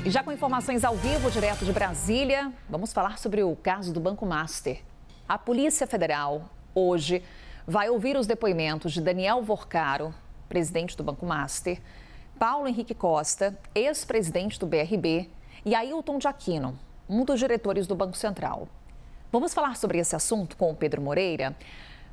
E já com informações ao vivo, direto de Brasília, vamos falar sobre o caso do Banco Master. A Polícia Federal, hoje, vai ouvir os depoimentos de Daniel Vorcaro, presidente do Banco Master, Paulo Henrique Costa, ex-presidente do BRB, e Ailton de Aquino, um dos diretores do Banco Central. Vamos falar sobre esse assunto com o Pedro Moreira.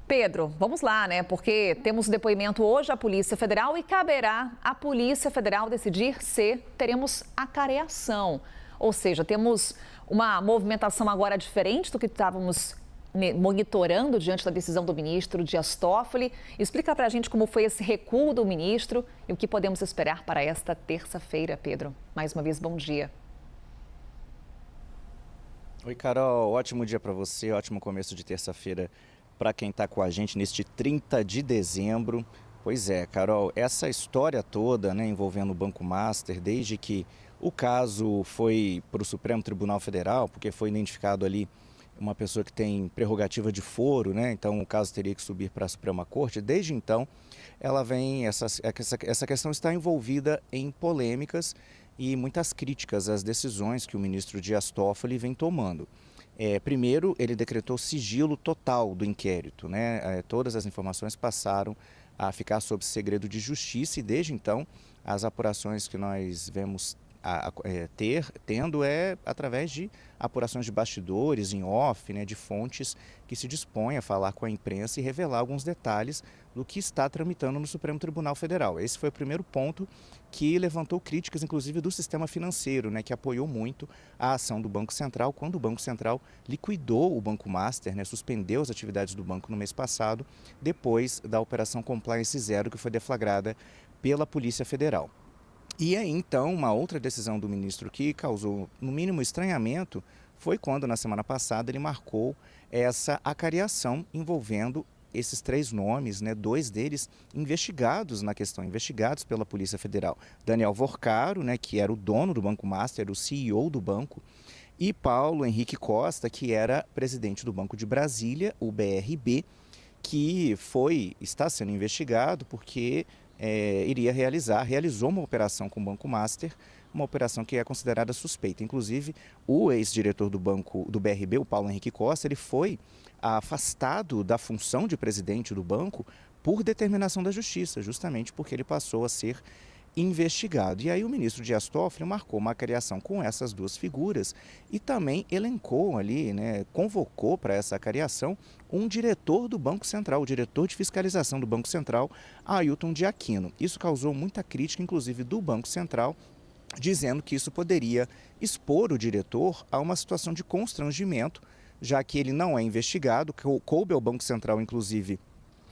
Pedro, vamos lá, né? Porque temos depoimento hoje à Polícia Federal e caberá à Polícia Federal decidir se teremos acareação. Ou seja, temos uma movimentação agora diferente do que estávamos monitorando diante da decisão do ministro Dias Toffoli. Explica pra gente como foi esse recuo do ministro e o que podemos esperar para esta terça-feira, Pedro. Mais uma vez, bom dia. Oi, Carol. Ótimo dia para você, ótimo começo de terça-feira para quem está com a gente neste 30 de dezembro. Pois é, Carol, essa história toda, né, envolvendo o Banco Master, desde que o caso foi para o Supremo Tribunal Federal, porque foi identificado ali uma pessoa que tem prerrogativa de foro, né, então o caso teria que subir para a Suprema Corte. Desde então, essa questão está envolvida em polêmicas e muitas críticas às decisões que o ministro Dias Toffoli vem tomando. Primeiro, ele decretou sigilo total do inquérito, né? Todas as informações passaram a ficar sob segredo de justiça e desde então as apurações que nós vemos tendo através de apurações de bastidores, em off, né, de fontes que se dispõem a falar com a imprensa e revelar alguns detalhes do que está tramitando no Supremo Tribunal Federal. Esse foi o primeiro ponto que levantou críticas, inclusive, do sistema financeiro, né, que apoiou muito a ação do Banco Central, quando o Banco Central liquidou o Banco Master, né, suspendeu as atividades do banco no mês passado, depois da Operação Compliance Zero, que foi deflagrada pela Polícia Federal. E aí, então, uma outra decisão do ministro que causou, no mínimo, estranhamento, foi quando, na semana passada, ele marcou essa acareação envolvendo esses três nomes, né, dois deles investigados na questão, investigados pela Polícia Federal. Daniel Vorcaro, né, que era o dono do Banco Master, o CEO do banco, e Paulo Henrique Costa, que era presidente do Banco de Brasília, o BRB, que está sendo investigado porque realizou uma operação com o Banco Master, uma operação que é considerada suspeita. Inclusive, o ex-diretor do BRB, o Paulo Henrique Costa, ele foi afastado da função de presidente do banco por determinação da Justiça, justamente porque ele passou a ser investigado. E aí o ministro Dias Toffoli marcou uma acareação com essas duas figuras e também elencou ali, né, convocou para essa acareação um diretor do Banco Central, o diretor de fiscalização do Banco Central, Ailton de Aquino. Isso causou muita crítica, inclusive do Banco Central, dizendo que isso poderia expor o diretor a uma situação de constrangimento, já que ele não é investigado, coube ao Banco Central, inclusive,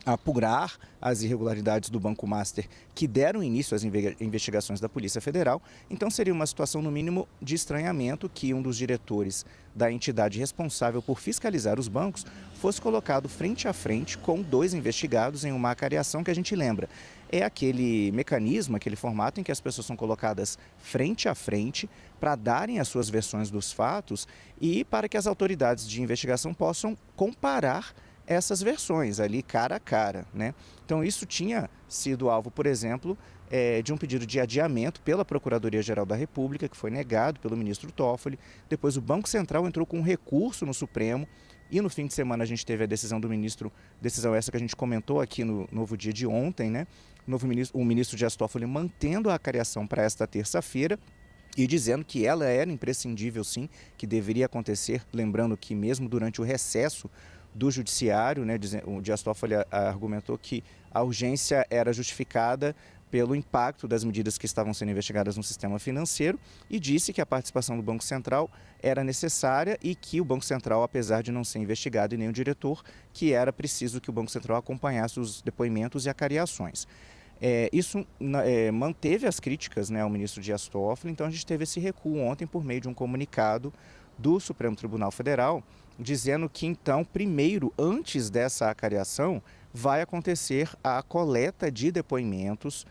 apurar as irregularidades do Banco Master que deram início às investigações da Polícia Federal. Então seria uma situação, no mínimo, de estranhamento que um dos diretores da entidade responsável por fiscalizar os bancos fosse colocado frente a frente com dois investigados em uma acareação que a gente lembra. É aquele mecanismo, aquele formato em que as pessoas são colocadas frente a frente para darem as suas versões dos fatos e para que as autoridades de investigação possam comparar essas versões ali cara a cara, né? Então isso tinha sido alvo, por exemplo, de um pedido de adiamento pela Procuradoria-Geral da República, que foi negado pelo ministro Toffoli. Depois o Banco Central entrou com um recurso no Supremo e no fim de semana a gente teve a decisão do ministro, decisão essa que a gente comentou aqui no Novo Dia de ontem, né? O ministro Dias Toffoli mantendo a acareação para esta terça-feira e dizendo que ela era imprescindível, sim, que deveria acontecer, lembrando que mesmo durante o recesso do Judiciário, né, o Dias Toffoli argumentou que a urgência era justificada pelo impacto das medidas que estavam sendo investigadas no sistema financeiro e disse que a participação do Banco Central era necessária e que o Banco Central, apesar de não ser investigado e nem o diretor, que era preciso que o Banco Central acompanhasse os depoimentos e acareações. Isso manteve as críticas, né, ao ministro Dias Toffoli, então a gente teve esse recuo ontem por meio de um comunicado do Supremo Tribunal Federal, dizendo que então, primeiro, antes dessa acareação, vai acontecer a coleta de depoimentos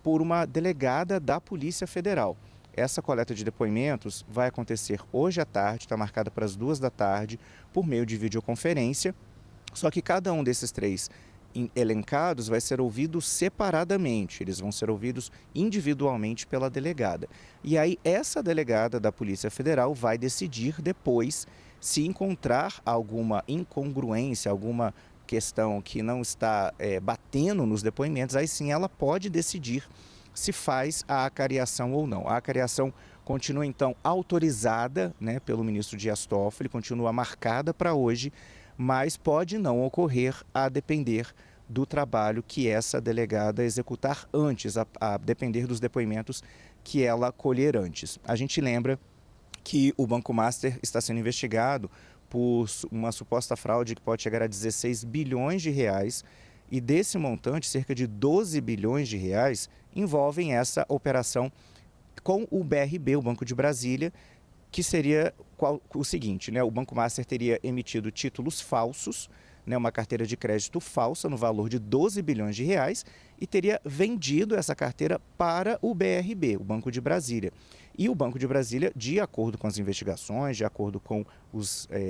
por uma delegada da Polícia Federal. Essa coleta de depoimentos vai acontecer hoje à tarde, está marcada para as 14h, por meio de videoconferência, só que cada um desses três elencados vai ser ouvido separadamente, eles vão ser ouvidos individualmente pela delegada. E aí essa delegada da Polícia Federal vai decidir depois se encontrar alguma incongruência, alguma questão que não está batendo nos depoimentos, aí sim ela pode decidir se faz a acariação ou não. A acariação continua então autorizada, né, pelo ministro Dias Toffoli, continua marcada para hoje, mas pode não ocorrer a depender do trabalho que essa delegada executar antes, a depender dos depoimentos que ela colher antes. A gente lembra que o Banco Master está sendo investigado por uma suposta fraude que pode chegar a 16 bilhões de reais e desse montante, cerca de 12 bilhões de reais envolvem essa operação com o BRB, o Banco de Brasília, que seria o seguinte, né? O Banco Master teria emitido títulos falsos, né? Uma carteira de crédito falsa no valor de 12 bilhões de reais e teria vendido essa carteira para o BRB, o Banco de Brasília. E o Banco de Brasília, de acordo com as investigações, de acordo com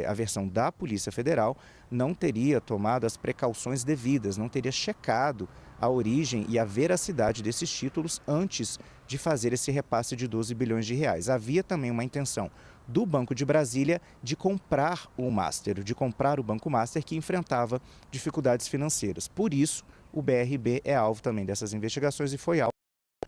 a versão da Polícia Federal, não teria tomado as precauções devidas, não teria checado a origem e a veracidade desses títulos antes de fazer esse repasse de 12 bilhões de reais. Havia também uma intenção do Banco de Brasília de comprar o Master, de comprar o Banco Master, que enfrentava dificuldades financeiras. Por isso, o BRB é alvo também dessas investigações e foi alvo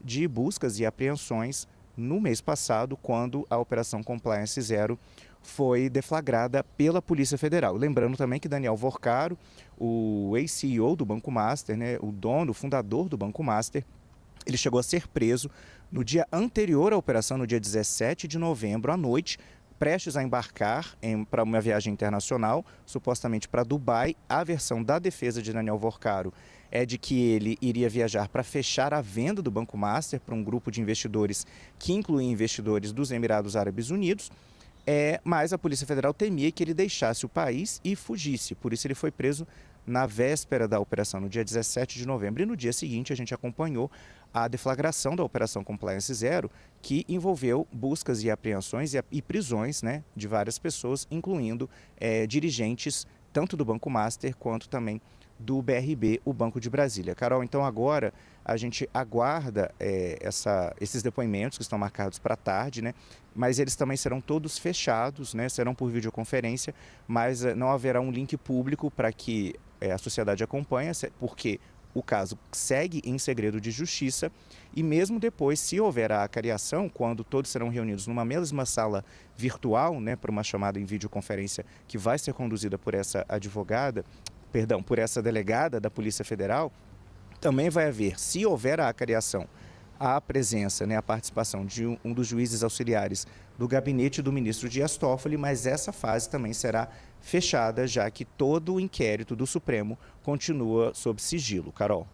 de buscas e apreensões no mês passado, quando a Operação Compliance Zero foi deflagrada pela Polícia Federal. Lembrando também que Daniel Vorcaro, o ex-CEO do Banco Master, né, o dono, o fundador do Banco Master, ele chegou a ser preso no dia anterior à operação, no dia 17 de novembro, à noite, prestes a embarcar para uma viagem internacional, supostamente para Dubai. A versão da defesa de Daniel Vorcaro é de que ele iria viajar para fechar a venda do Banco Master para um grupo de investidores que incluía investidores dos Emirados Árabes Unidos. Mas a Polícia Federal temia que ele deixasse o país e fugisse. Por isso ele foi preso na véspera da operação, no dia 17 de novembro. E no dia seguinte a gente acompanhou a deflagração da Operação Compliance Zero, que envolveu buscas e apreensões e prisões, né, de várias pessoas, incluindo dirigentes tanto do Banco Master quanto também do BRB, o Banco de Brasília. Carol, então agora a gente aguarda esses depoimentos que estão marcados para tarde, né? Mas eles também serão todos fechados, né? Serão por videoconferência, mas não haverá um link público para que a sociedade acompanhe, porque o caso segue em segredo de justiça e mesmo depois, se houver a acariação, quando todos serão reunidos numa mesma sala virtual, né, para uma chamada em videoconferência que vai ser conduzida por essa por essa delegada da Polícia Federal, também vai haver, se houver a acariação, a presença, né, a participação de um dos juízes auxiliares do gabinete do ministro Dias Toffoli, mas essa fase também será fechada, já que todo o inquérito do Supremo continua sob sigilo. Carol.